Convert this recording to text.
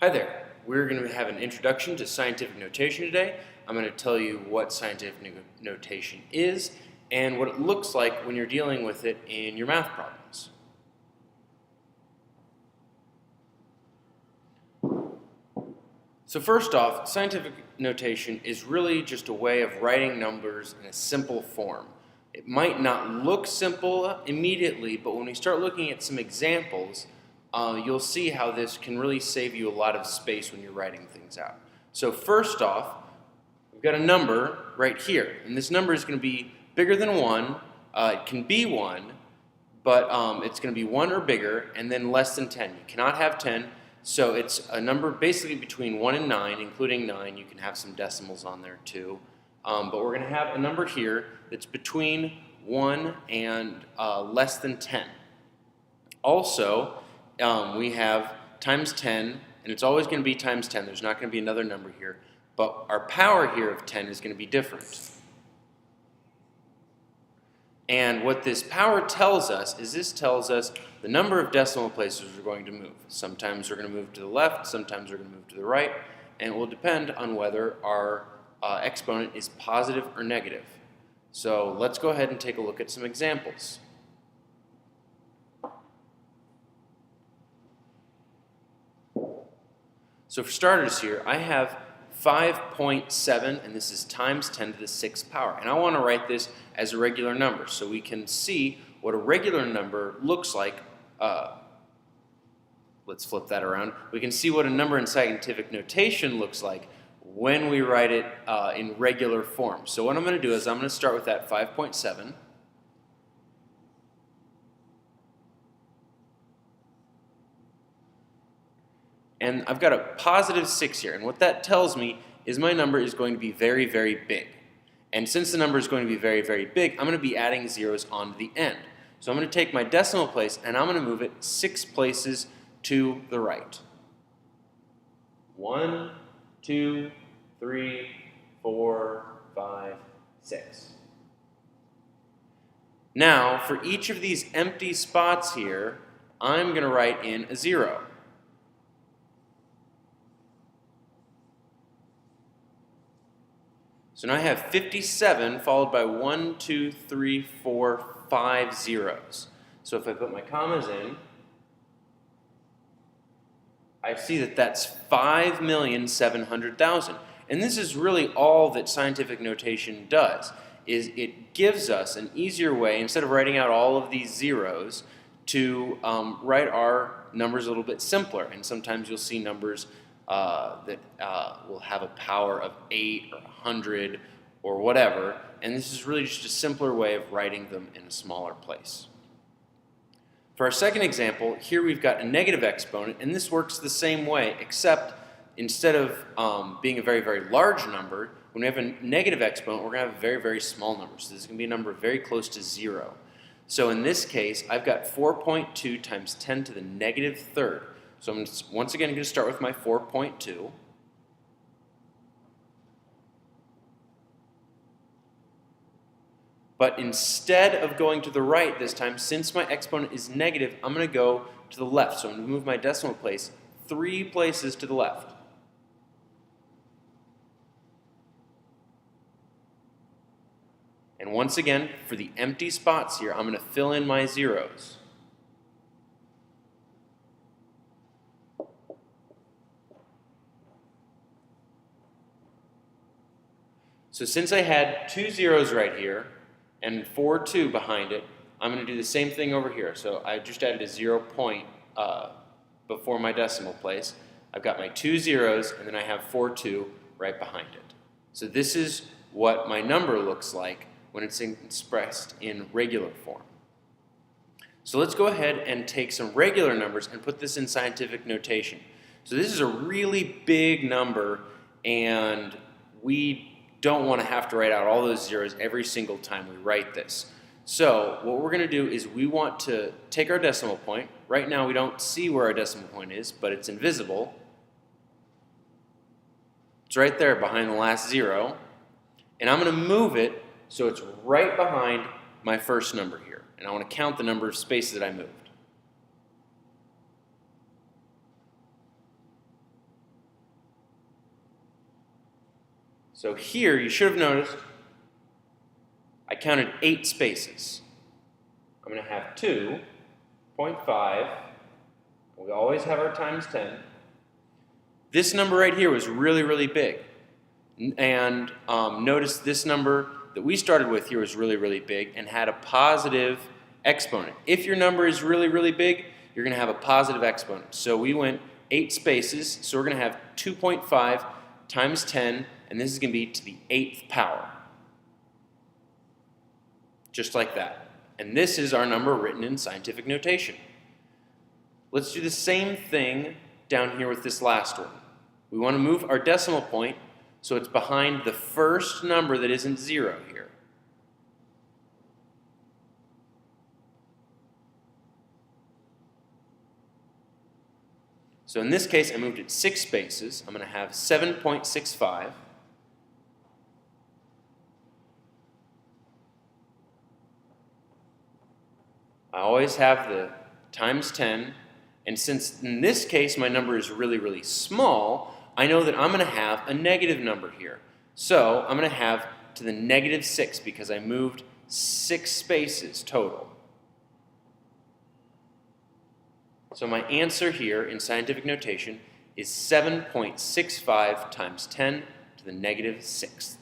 Hi there. We're going to have an introduction to scientific notation today. I'm going to tell you what scientific notation is and what it looks like when you're dealing with it in your math problems. So first off, scientific notation is really just a way of writing numbers in a simple form. It might not look simple immediately, but when we start looking at some examples, you'll see how this can really save you a lot of space when you're writing things out. So first off, we've got a number right here, and this number is going to be bigger than 1. It can be 1, but it's going to be 1 or bigger, and then less than 10. You cannot have 10, so it's a number basically between 1 and 9, including 9. You can have some decimals on there too. But we're going to have a number here that's between 1 and less than 10. Also, we have times 10, and it's always going to be times 10. There's not going to be another number here. But our power here of 10 is going to be different. And what this power tells us is this tells us the number of decimal places we're going to move. Sometimes we're going to move to the left, sometimes we're going to move to the right, and it will depend on whether our exponent is positive or negative. So let's go ahead and take a look at some examples. So for starters here, I have 5.7, and this is times 10 to the 6th power. And I want to write this as a regular number so we can see what a regular number looks like. Let's flip that around. We can see what a number in scientific notation looks like when we write it in regular form. So what I'm going to do is I'm going to start with that 5.7. And I've got a positive 6 here, and what that tells me is my number is going to be very, very big. And since the number is going to be very, very big, I'm going to be adding zeros onto the end. So I'm going to take my decimal place, and I'm going to move it 6 places to the right. 1, 2, 3, 4, 5, 6. Now, for each of these empty spots here, I'm going to write in a 0. So now I have 57 followed by 1, 2, 3, 4, 5 zeros. So if I put my commas in, I see that that's 5,700,000. And this is really all that scientific notation does, is it gives us an easier way, instead of writing out all of these zeros, to write our numbers a little bit simpler. And sometimes you'll see numbers that will have a power of 8 or 100 or whatever, and this is really just a simpler way of writing them in a smaller place. For our second example, here we've got a negative exponent, and this works the same way, except instead of being a very, very large number, when we have a negative exponent, we're going to have a very, very small number. So this is going to be a number very close to 0. So in this case, I've got 4.2 times 10 to the negative third. So I'm once again going to start with my 4.2. But instead of going to the right this time, since my exponent is negative, I'm going to go to the left. So I'm going to move my decimal place 3 places to the left. And once again, for the empty spots here, I'm going to fill in my zeros. So since I had 2 zeros right here and 4.2 behind it, I'm going to do the same thing over here. So I just added a 0 point before my decimal place. I've got my 2 zeros, and then I have 4.2 right behind it. So this is what my number looks like when it's expressed in regular form. So let's go ahead and take some regular numbers and put this in scientific notation. So this is a really big number, and we don't want to have to write out all those zeros every single time we write this. So what we're going to do is we want to take our decimal point. Right now we don't see where our decimal point is, but it's invisible. It's right there behind the last 0. And I'm going to move it so it's right behind my first number here. And I want to count the number of spaces that I moved. So here, you should have noticed, I counted 8 spaces. I'm going to have 2.5. We always have our times 10. This number right here was really, really big. And notice this number that we started with here was really, really big and had a positive exponent. If your number is really, really big, you're going to have a positive exponent. So we went 8 spaces, so we're going to have 2.5 times 10, and this is going to be to the 8th power. Just like that. And this is our number written in scientific notation. Let's do the same thing down here with this last one. We want to move our decimal point so it's behind the first number that isn't 0 here. So in this case, I moved it 6 spaces. I'm going to have 7.65. I always have the times 10, and since in this case my number is really, really small, I know that I'm going to have a negative number here. So I'm going to have to the negative 6 because I moved 6 spaces total. So my answer here in scientific notation is 7.65 times 10 to the negative 6th.